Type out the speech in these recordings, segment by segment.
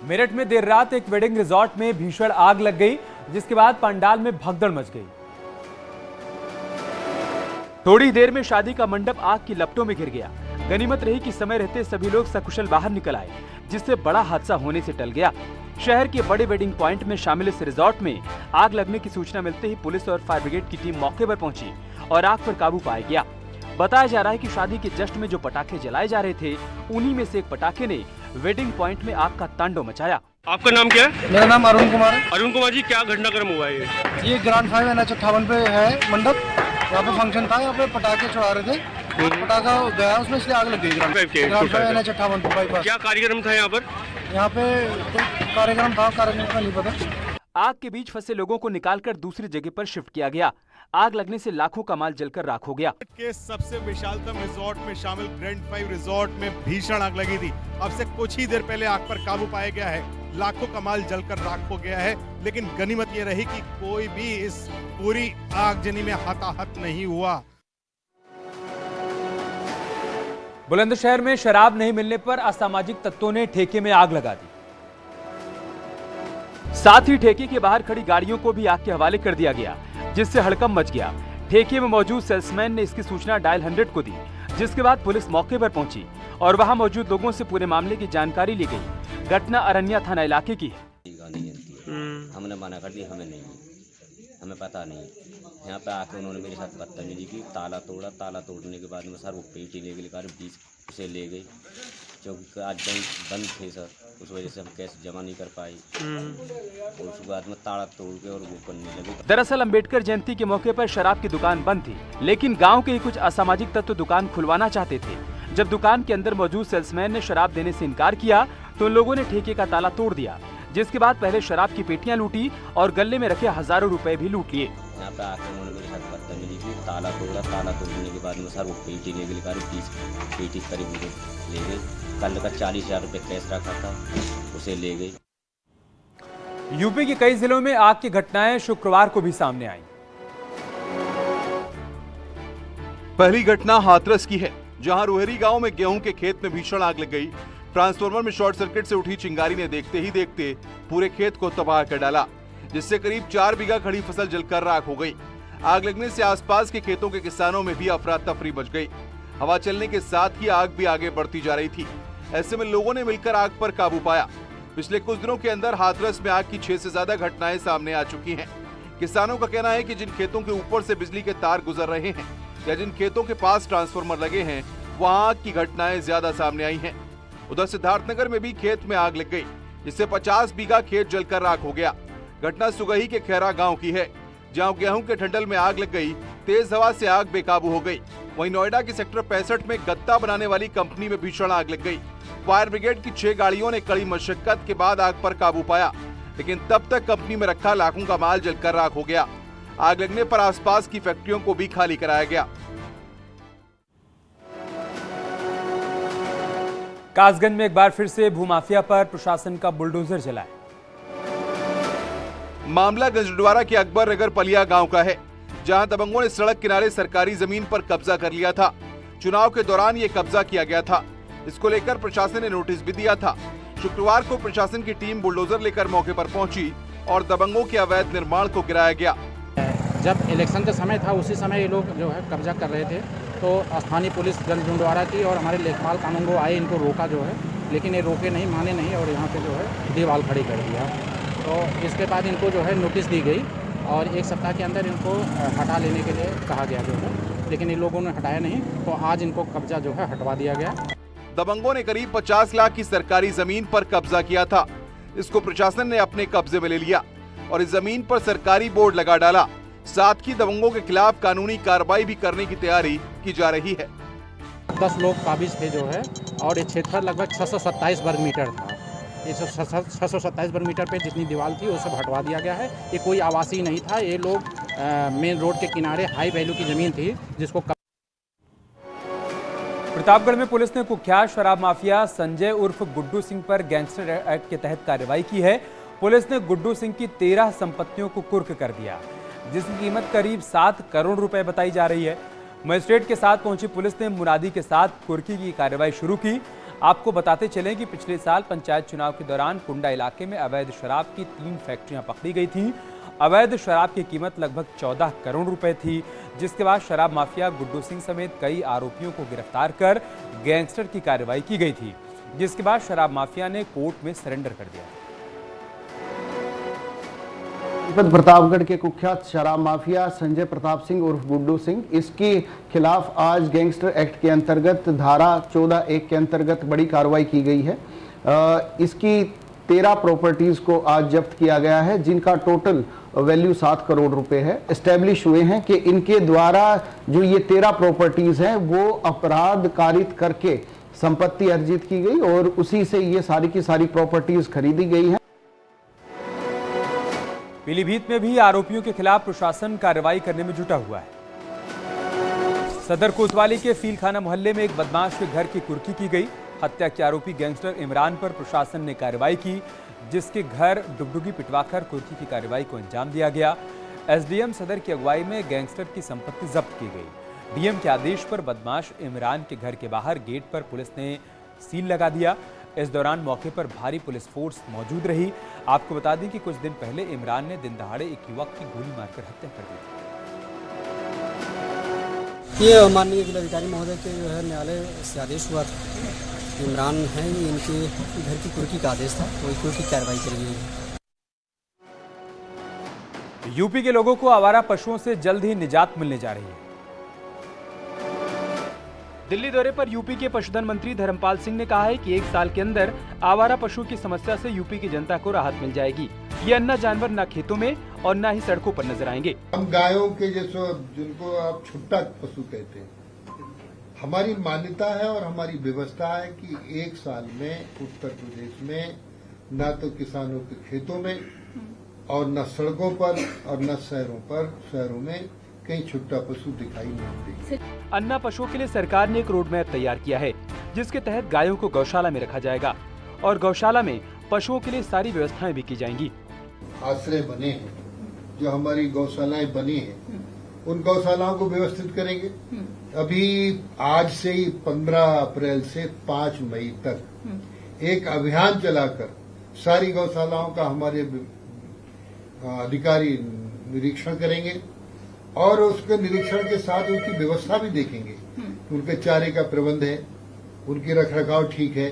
मेरठ में देर रात एक वेडिंग रिजॉर्ट में भीषण आग लग गई, जिसके बाद पंडाल में भगदड़ मच गई। थोड़ी देर में शादी का मंडप आग की लपटों में घिर गया। गनीमत रही कि समय रहते सभी लोग सकुशल बाहर निकल आए, जिससे बड़ा हादसा होने से टल गया। शहर के बड़े वेडिंग पॉइंट में शामिल इस रिजॉर्ट में आग लगने की सूचना मिलते ही पुलिस और फायर ब्रिगेड की टीम मौके पर पहुंची और आग पर काबू पाया गया। बताया जा रहा है कि शादी के जश्न में जो पटाखे जलाए जा रहे थे, उन्हीं में से एक पटाखे ने वेडिंग पॉइंट में आग का तांडव मचाया। आपका नाम क्या है? मेरा नाम अरुण कुमार है। अरुण कुमार जी, क्या घटनाक्रम हुआ है? ये ग्रांड 5 NH58 पे है मंडप। यहाँ पे फंक्शन था, यहाँ पे पटाखे चढ़ा रहे थे, पटाखा गया उसमें, इसलिए आग लग गई। ग्रांड 5 NH58 पे बाईपास। क्या कार्यक्रम था यहाँ पर? यहाँ पे कोई कार्यक्रम था, कार्यक्रम का नहीं पता। आग के बीच फंसे लोगों को निकालकर दूसरी जगह पर शिफ्ट किया गया। आग लगने से लाखों का माल जलकर राख हो गया। के सबसे विशालतम रिजॉर्ट में शामिल ग्रैंड 5 रिजॉर्ट में भीषण आग लगी थी। अब से कुछ ही देर पहले आग पर काबू पाया गया है। लाखों का माल जलकर राख हो गया है, लेकिन गनीमत ये रही कि कोई भी इस पूरी आगजनी में हताहत नहीं हुआ। बुलंदशहर में शराब नहीं मिलने पर असामाजिक तत्वों ने ठेके में आग लगा दी। साथ ही ठेके के बाहर खड़ी गाड़ियों को भी आग के हवाले कर दिया गया, जिससे हड़कंप मच गया। ठेके में मौजूद सेल्समैन ने इसकी सूचना डायल 100 को दी, जिसके बाद पुलिस मौके पर पहुंची और वहां मौजूद लोगों से पूरे मामले की जानकारी ली गई। घटना अरनिया थाना इलाके की है। हमने मना कर दी, हमें नहीं, हमें पता नहीं। यहाँ पे आके उन्होंने मेरे साथ बदतमीजी की, ताला तोड़ा। ताला तोड़ने के बाद में सर वो पेटी ले गई, 20 उसे ले गई, क्योंकि आज बंद थे सर, उस वजह से हम कैश जमा नहीं कर पाए। और उसके बाद में ताला तोड़ के और वो करने लगे। दरअसल अंबेडकर जयंती के मौके पर शराब की दुकान बंद थी, लेकिन गांव के ही कुछ असामाजिक तत्व दुकान खुलवाना चाहते थे। जब दुकान के अंदर मौजूद सेल्समैन ने शराब देने से इनकार किया, तो उन लोगों ने ठेके का ताला तोड़ दिया, जिसके बाद पहले शराब की पेटियां लूटी और गले में रखे हजारों रुपए भी लूट लिए। यहाँ पे आके उन्होंने मेरे साथ बदतमीजी की, ताला तोड़ा। ताला तोड़ने के बाद में सर वो पेटी ले गई, 20 पेटी करीब ले गई। कल का 40,000 रुपये कैश रखा था, उसे ले गई। यूपी के कई जिलों में आग की घटनाएं शुक्रवार को भी सामने आई। पहली घटना हाथरस की है, जहां रोहरी गांव में गेहूं के खेत में भीषण आग लग गई। ट्रांसफार्मर में शॉर्ट सर्किट से उठी चिंगारी ने देखते ही देखते पूरे खेत को तबाह कर डाला, जिससे करीब 4 बीघा खड़ी फसल जलकर राख हो गई। आग लगने से आसपास के खेतों के किसानों में भी अफरा तफरी मच गई। हवा चलने के साथ ही आग भी आगे बढ़ती जा रही थी। ऐसे में लोगों ने मिलकर आग पर काबू पाया। पिछले कुछ दिनों के अंदर हाथरस में आग की 6 से ज्यादा घटनाएं सामने आ चुकी हैं। किसानों का कहना है कि जिन खेतों के ऊपर से बिजली के तार गुजर रहे हैं या जिन खेतों के पास ट्रांसफार्मर लगे हैं, वहां आग की घटनाएं ज्यादा सामने आई हैं। उधर सिद्धार्थनगर में भी खेत में आग लग गई, जिससे 50 बीघा खेत जलकर राख हो गया। घटना सुगही के खैरा गांव की है, जहां गेहूं के ठंडल में आग लग गई। तेज हवा से आग बेकाबू हो गई। वहीं नोएडा के सेक्टर 65 में गत्ता बनाने वाली कंपनी में भीषण आग लग गई। फायर ब्रिगेड की 6 गाड़ियों ने कड़ी मशक्कत के बाद आग पर काबू पाया, लेकिन तब तक कंपनी में रखा लाखों का माल जलकर राख हो गया। आग लगने पर आसपास की फैक्ट्रियों को भी खाली कराया गया। कासगंज में एक बार फिर से भूमाफिया पर प्रशासन का बुलडोजर चला है। मामला गंजडवारा के अकबर नगर पलिया गांव का है, जहां दबंगों ने सड़क किनारे सरकारी जमीन पर कब्जा कर लिया था। चुनाव के दौरान ये कब्जा किया गया था। इसको लेकर प्रशासन ने नोटिस भी दिया था। शुक्रवार को प्रशासन की टीम बुलडोजर लेकर मौके पर पहुंची और दबंगों के अवैध निर्माण को गिराया गया। जब इलेक्शन का समय था, उसी समय ये लोग जो है कब्जा कर रहे थे, तो स्थानीय पुलिस गंजडवारा की और हमारे लेखपाल कानून को आए, इनको रोका जो है, लेकिन ये रोके नहीं, माने नहीं और यहाँ पे जो है दीवार खड़ी कर दिया। तो इसके बाद इनको जो है नोटिस दी गई और 1 सप्ताह के अंदर इनको हटा लेने के लिए कहा गया जो है, लेकिन इन लोगों ने हटाया नहीं, तो आज इनको कब्जा जो है हटवा दिया गया। दबंगों ने करीब 50 लाख की सरकारी जमीन पर कब्जा किया था। इसको प्रशासन ने अपने कब्जे में ले लिया और इस जमीन पर सरकारी बोर्ड लगा डाला। साथ ही दबंगों के खिलाफ कानूनी कार्रवाई भी करने की तैयारी की जा रही है। 10 लोग काबिज थे जो है, और ये क्षेत्रफल लगभग 627 वर्ग मीटर था। ये 627 वर्ग मीटर पे जितनी दीवार थी वो सब हटवा दिया गया है। ये कोई आवासीय नहीं था, ये लोग मेन रोड के किनारे हाई वैल्यू की जमीन थी, जिसको प्रतापगढ़ में पुलिस ने कुख्यात शराब माफिया संजय उर्फ गुड्डू सिंह पर गैंगस्टर एक्ट के तहत कार्रवाई की है। पुलिस ने गुड्डू सिंह की 13 संपत्तियों को कुर्क कर दिया, जिसकी कीमत करीब 7 करोड़ रुपए बताई जा रही है। मजिस्ट्रेट के साथ पहुंची पुलिस ने मुनादी के साथ कुर्की की कार्रवाई शुरू की। आपको बताते चलें कि पिछले साल पंचायत चुनाव के दौरान कुंडा इलाके में अवैध शराब की 3 फैक्ट्रियां पकड़ी गई थीं। अवैध शराब की कीमत लगभग 14 करोड़ रुपए थी, जिसके बाद शराब माफिया गुड्डू सिंह समेत कई आरोपियों को गिरफ्तार कर गैंगस्टर की कार्रवाई की गई थी, जिसके बाद शराब माफिया ने कोर्ट में सरेंडर कर दिया। प्रतापगढ़ के कुख्यात शराब माफिया संजय प्रताप सिंह उर्फ गुड्डू सिंह, इसके खिलाफ आज गैंगस्टर एक्ट के अंतर्गत धारा 14(1) के अंतर्गत बड़ी कार्रवाई की गई है। इसकी 13 प्रॉपर्टीज को आज जब्त किया गया है, जिनका टोटल वैल्यू 7 करोड़ रुपए है। एस्टेब्लिश हुए हैं कि इनके द्वारा जो ये 13 प्रॉपर्टीज हैं वो अपराध कारित करके संपत्ति अर्जित की गई और उसी से ये सारी की सारी प्रॉपर्टीज खरीदी गई हैं। पीलीभीत में भी आरोपियों के खिलाफ प्रशासन कार्रवाई करने में जुटा हुआ है। सदर कोतवाली के फीलखाना मोहल्ले में एक बदमाश के घर की कुर्की की गई। हत्या के आरोपी गैंगस्टर इमरान पर प्रशासन ने कार्रवाई की, जिसके घर डुगडुगी पिटवाकर कुर्की की कार्रवाई को अंजाम दिया गया। एसडीएम सदर की अगुवाई में गैंगस्टर की संपत्ति जब्त की गई। डीएम के आदेश पर बदमाश इमरान के घर के बाहर गेट पर पुलिस ने सील लगा दिया। इस दौरान मौके पर भारी पुलिस फोर्स मौजूद रही। आपको बता दें कि कुछ दिन पहले इमरान ने दिन दहाड़े एक युवक की गोली मारकर हत्या कर दी। ये माननीय जिलाधिकारी महोदय के जो है न्यायालय से आदेश हुआ था। इमरान है, ये इनके घर की कुर्की का आदेश था, वही कुर्की की कार्रवाई करी गई है। यूपी के लोगों को आवारा पशुओं से जल्द ही निजात मिलने जा रही है। दिल्ली दौरे पर यूपी के पशुधन मंत्री धर्मपाल सिंह ने कहा है कि 1 साल के अंदर आवारा पशु की समस्या से यूपी की जनता को राहत मिल जाएगी। ये अन्ना जानवर न खेतों में और न ही सड़कों पर नजर आएंगे। हम गायों के जैसे जिनको आप छुट्टा पशु कहते हैं, हमारी मान्यता है और हमारी व्यवस्था है कि 1 साल में उत्तर प्रदेश में न तो किसानों के खेतों में और न सड़कों पर और न शहरों में कहीं छुट्टा पशु दिखाई नहीं देंगे। अन्ना पशुओं के लिए सरकार ने एक रोड मैप तैयार किया है, जिसके तहत गायों को गौशाला में रखा जाएगा और गौशाला में पशुओं के लिए सारी व्यवस्थाएं भी की जाएंगी। आश्रय बने हैं, जो हमारी गौशालाएं बनी हैं, उन गौशालाओं को व्यवस्थित करेंगे। अभी आज से ही 15 अप्रैल से 5 मई तक एक अभियान चलाकर सारी गौशालाओं का हमारे अधिकारी निरीक्षण करेंगे और उसके निरीक्षण के साथ उनकी व्यवस्था भी देखेंगे। उनके चारे का प्रबंध है, उनकी रखरखाव ठीक है।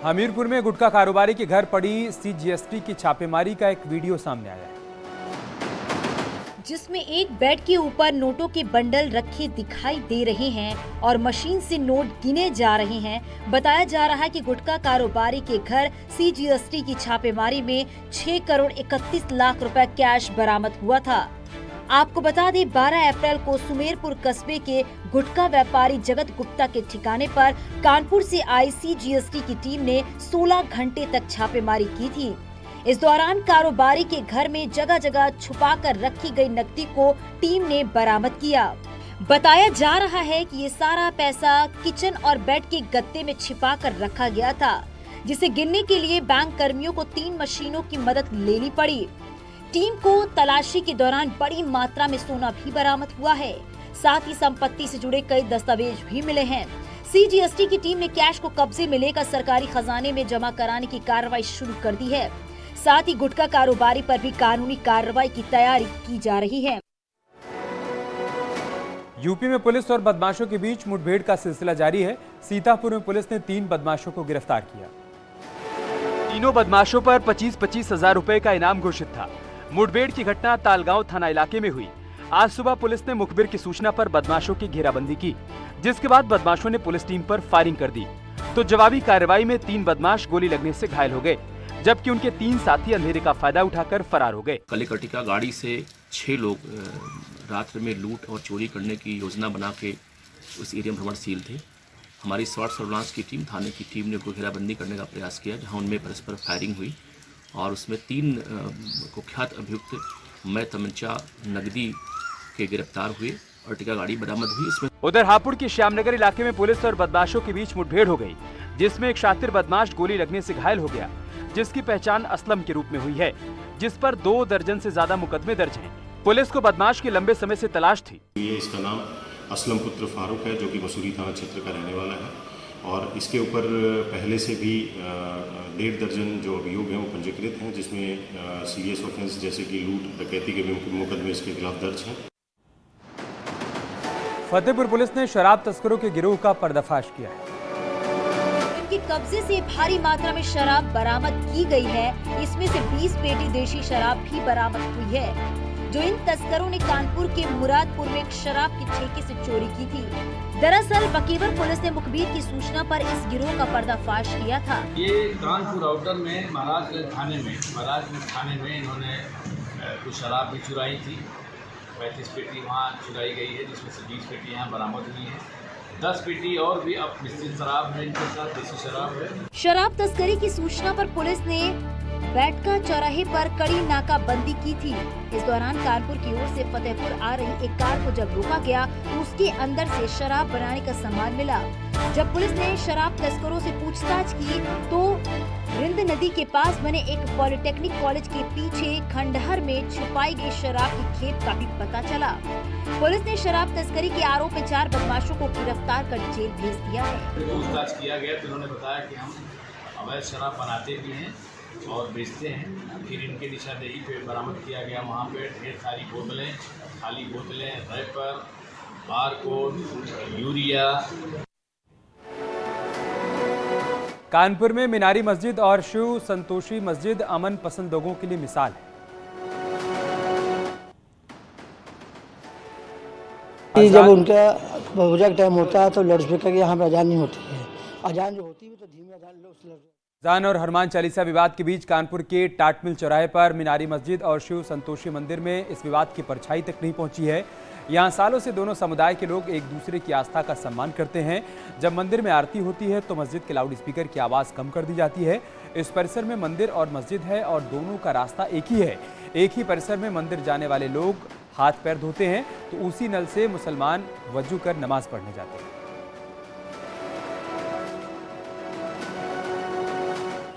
हमीरपुर में गुटखा कारोबारी के घर पड़ी सीजीएसटी की छापेमारी का एक वीडियो सामने आया है, जिसमें एक बेड के ऊपर नोटों के बंडल रखे दिखाई दे रहे हैं और मशीन से नोट गिने जा रहे हैं। बताया जा रहा है कि गुटखा कारोबारी के घर सीजीएसटी की छापेमारी में 6 करोड़ 31 लाख रुपए कैश बरामद हुआ था। आपको बता दें 12 अप्रैल को सुमेरपुर कस्बे के गुटखा व्यापारी जगत गुप्ता के ठिकाने पर कानपुर से आई सीजीएसटी की टीम ने 16 घंटे तक छापेमारी की थी। इस दौरान कारोबारी के घर में जगह जगह छुपा कर रखी गई नकदी को टीम ने बरामद किया। बताया जा रहा है कि ये सारा पैसा किचन और बेड के गत्ते में छिपा कर रखा गया था, जिसे गिनने के लिए बैंक कर्मियों को 3 मशीनों की मदद लेनी पड़ी। टीम को तलाशी के दौरान बड़ी मात्रा में सोना भी बरामद हुआ है। साथ ही संपत्ति से जुड़े कई दस्तावेज भी मिले हैं। सीजीएसटी की टीम ने कैश को कब्जे में लेकर सरकारी खजाने में जमा कराने की कार्रवाई शुरू कर दी है। साथ ही गुटखा कारोबारी पर भी कानूनी कार्रवाई की तैयारी की जा रही है। यूपी में पुलिस और बदमाशों के बीच मुठभेड़ का सिलसिला जारी है। सीतापुर में पुलिस ने 3 बदमाशों को गिरफ्तार किया। तीनों बदमाशों पर 25-25 हजार रुपए का इनाम घोषित था। मुठभेड़ की घटना तालगांव थाना इलाके में हुई। आज सुबह पुलिस ने मुखबिर की सूचना पर बदमाशों की घेराबंदी की, जिसके बाद बदमाशों ने पुलिस टीम पर फायरिंग कर दी, तो जवाबी कार्रवाई में 3 बदमाश गोली लगने से घायल हो गए, जबकि उनके 3 साथी अंधेरे का फायदा उठाकर फरार हो गए। कलिकटिका गाड़ी से 6 लोग रात्र में लूट और चोरी करने की योजना बना के उस एरिया में भ्रमणशील थे। हमारी शॉर्ट सर्विलांस की टीम, थाने की टीम ने उनको घेराबंदी करने का प्रयास किया, जहां उनमें परस्पर फायरिंग हुई और उसमें 3 कुख्यात अभियुक्त मैं तमंचा नगदी के गिरफ्तार हुए और टिका गाड़ी बरामद हुई। इसमें उधर हापुड़ के श्यामनगर इलाके में पुलिस और बदमाशों के बीच मुठभेड़ हो गई, जिसमें एक शातिर बदमाश गोली लगने से घायल हो गया, जिसकी पहचान असलम के रूप में हुई है, जिस पर 2 दर्जन से ज्यादा मुकदमे दर्ज हैं। पुलिस को बदमाश की लंबे समय से तलाश थी। ये इसका नाम असलम पुत्र फारूक है, जो कि मसूरी थाना क्षेत्र का रहने वाला है और इसके ऊपर पहले से भी 1.5 दर्जन जो अभियोग हैं वो पंजीकृत हैं, जिसमें सीरियस ऑफेंस जैसे कि लूट डकैती के भी मुकदमे इसके खिलाफ दर्ज हैं। फतेहपुर पुलिस ने शराब तस्करों के गिरोह का पर्दाफाश किया है। इनके कब्जे से भारी मात्रा में शराब बरामद की गई है। इसमें से 20 पेटी देशी शराब भी बरामद हुई है, जो इन तस्करों ने कानपुर के मुरादपुर में एक शराब के ठेके से चोरी की थी। दरअसल बकीवर पुलिस ने मुखबिर की सूचना पर इस गिरोह का पर्दाफाश किया था। ये कानपुर आउटर में महाराजगंज थाने में इन्होंने कुछ शराब भी चुराई थी। 35 पेटी वहाँ चुराई गई है, जिसमें से 20 पेटी यहाँ बरामद हुई है। 10 पेटी और भी अब मिश्रित शराब है, इनके साथ देसी शराब है। शराब तस्करी की सूचना पर पुलिस ने बैठका चौराहे पर कड़ी नाकाबंदी की थी। इस दौरान कानपुर की ओर से फतेहपुर आ रही एक कार को जब रोका गया तो उसके अंदर से शराब बनाने का सामान मिला। जब पुलिस ने शराब तस्करों से पूछताछ की तो रिंद नदी के पास बने एक पॉलिटेक्निक कॉलेज के पीछे खंडहर में छुपाई गई शराब की खेप का भी पता चला। पुलिस ने शराब तस्करी के आरोप में 4 बदमाशों को गिरफ्तार कर जेल भेज दिया है। पूछताछ किया गया तो उन्होंने बताया कि हम अवैध शराब बनाते भी हैं और बेचते हैं। फिर इनके निशानदेही पे बरामद किया गया, वहाँ पे ढेर सारी बोतलें, खाली बोतलें, रैपर, बारकोड, यूरिया। कानपुर में मीनारी मस्जिद और शिव संतोषी मस्जिद अमन पसंद लोगों के लिए मिसाल है। जब उनका बहुजा का टाइम होता है तो लाउडस्पीकर की यहाँ पर अजान नहीं होती है। अजान जो होती है तो धीमी अजान अजान और हनुमान चालीसा विवाद के बीच कानपुर के टाटमिल चौराहे पर मीनारी मस्जिद और शिव संतोषी मंदिर में इस विवाद की परछाई तक नहीं पहुंची है। यहां सालों से दोनों समुदाय के लोग एक दूसरे की आस्था का सम्मान करते हैं। जब मंदिर में आरती होती है तो मस्जिद के लाउड स्पीकर की आवाज़ कम कर दी जाती है। इस परिसर में मंदिर और मस्जिद है और दोनों का रास्ता एक ही है। एक ही परिसर में मंदिर जाने वाले लोग हाथ पैर धोते हैं तो उसी नल से मुसलमान वजू कर नमाज पढ़ने जाते हैं।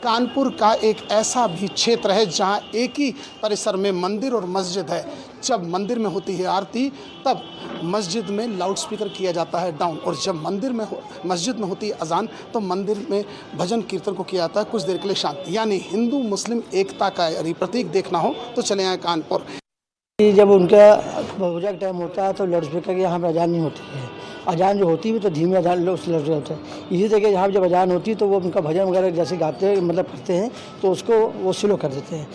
कानपुर का एक ऐसा भी क्षेत्र है जहां एक ही परिसर में मंदिर और मस्जिद है। जब मंदिर में होती है आरती तब मस्जिद में लाउडस्पीकर किया जाता है डाउन, और जब मस्जिद में होती है अजान तो मंदिर में भजन कीर्तन को किया जाता है कुछ देर के लिए शांति। यानी हिंदू मुस्लिम एकता का यदि प्रतीक देखना हो तो चले आए कानपुर। जब उनका बहुजा का टाइम होता है तो लाउडस्पीकर की यहाँ पर अजान नहीं होती है। अजान जो होती है तो धीमी अजान लोग होता है। इसी जगह यहाँ जब अजान होती है तो वो उनका भजन वगैरह जैसे गाते हैं मतलब करते हैं तो उसको वो स्लो कर देते हैं।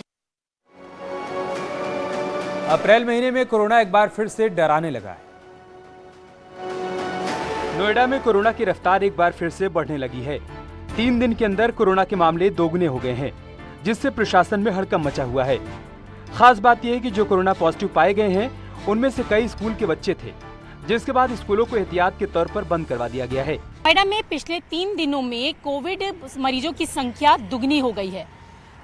अप्रैल महीने में कोरोना एक बार फिर से डराने लगा है। नोएडा में कोरोना की रफ्तार एक बार फिर से बढ़ने लगी है। 3 दिन के अंदर कोरोना के मामले दोगुने हो गए हैं, जिससे प्रशासन में हड़कंप मचा हुआ है। खास बात यह है कि जो कोरोना पॉजिटिव पाए गए हैं उनमें से कई स्कूल के बच्चे थे, जिसके बाद स्कूलों को एहतियात के तौर पर बंद करवा दिया गया है। नोएडा में पिछले 3 दिनों में कोविड मरीजों की संख्या दुगनी हो गई है।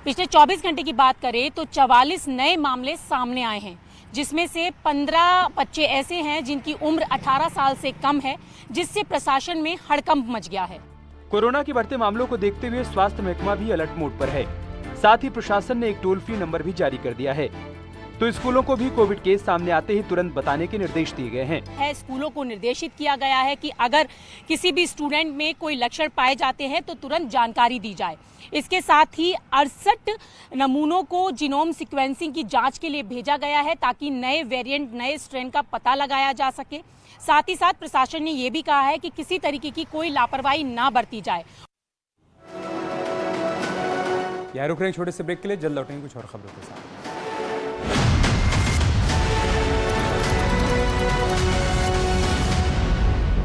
पिछले 24 घंटे की बात करें तो 44 नए मामले सामने आए हैं, जिसमें से 15 बच्चे ऐसे हैं जिनकी उम्र 18 साल से कम है, जिससे प्रशासन में हड़कंप मच गया है। कोरोना के बढ़ते मामलों को देखते हुए स्वास्थ्य महकमा भी अलर्ट मोड पर है। साथ ही प्रशासन ने एक टोल फ्री नंबर भी जारी कर दिया है, तो स्कूलों को भी कोविड केस सामने आते ही तुरंत बताने के निर्देश दिए गए हैं। स्कूलों को निर्देशित किया गया है कि अगर किसी भी स्टूडेंट में कोई लक्षण पाए जाते हैं तो तुरंत जानकारी दी जाए। इसके साथ ही 68 नमूनों को जीनोम सीक्वेंसिंग की जांच के लिए भेजा गया है, ताकि नए वेरिएंट, नए स्ट्रेन का पता लगाया जा सके। साथ ही साथ प्रशासन ने ये भी कहा है कि किसी तरीके की कोई लापरवाही ना बरती जाए। यहाँ रुक रहे हैं छोटे से ब्रेक के लिए, जल्द लौटेंगे कुछ और खबरों के साथ।